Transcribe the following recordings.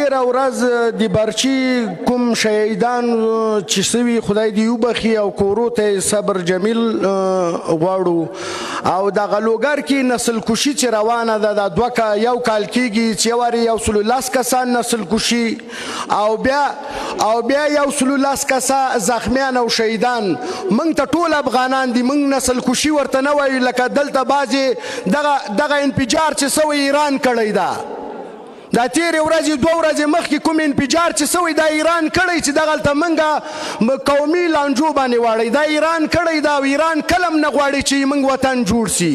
تیره ورځ د برچي کوم شهیدان چې سوي خدای دې وبخي او کورو ته صبر جمیل غواړو او دغه لوګر کې نسل کشي چې روانه ده د یو کال کېږي چې یو سلو لس کسان نسل کشي او بیا یو سلو لس کسه زخمیان او شهیدان. موږ ته ټول افغانان دي، موږ نسل کشي ورته نه وایو لکه دلته بعضې دغه انفجار چې سوی ایران کړی ده. دا تیرې ورځې 2 ورځې مخکې کوم انفجار چې سوی دا ایران کړی چې دغلته موږ قومي لانجو باندې واړی دا ایران کړی دا او ایران کلم نه غواړي چې موږ وطن جوړ سي.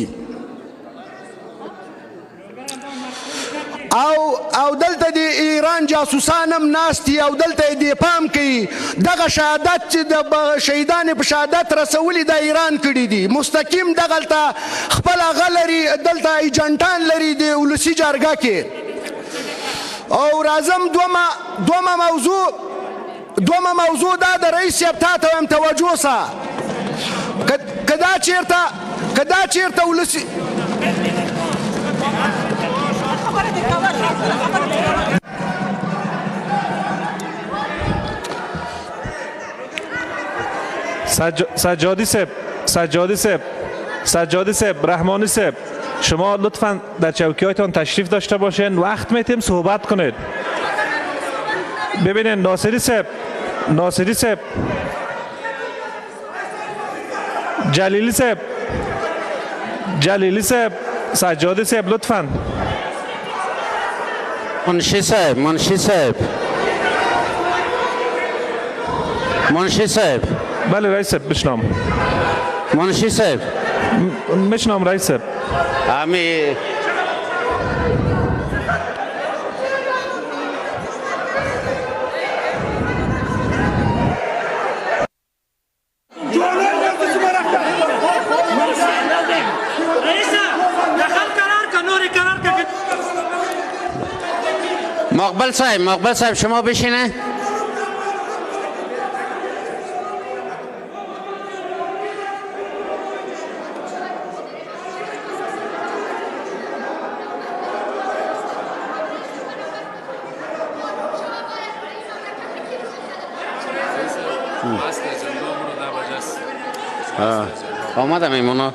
او دلته د ایران جاسوسان هم ناست دي او دلته یې د پام کوي دغه شهادت چې د شهیدان په شهادت رسولي د ایران کړي دي. مستقیم دغلته خپل هغه لري، دلته ایجنټان لري د ولسي جرګه کې. او راځم دومه موضوع دا د رئیس صاحب تا ته وایم توجه سه. که دا چېرته ولسي سجادی صاحب، رحمانی صاحب، شما لطفاً در چوکی‌هایتان تشریف داشته باشین، وقت میتیم صحبت کنید. ببینید ناصری صاحب، جلیلی صاحب، سجادی صاحب لطفاً. منشی صاحب. بله رئیس صاحب بشنام. منشی صاحب میشنام رئیس صاحب. همی مقبل صاحب شما بشینه. آمدم ایمونا.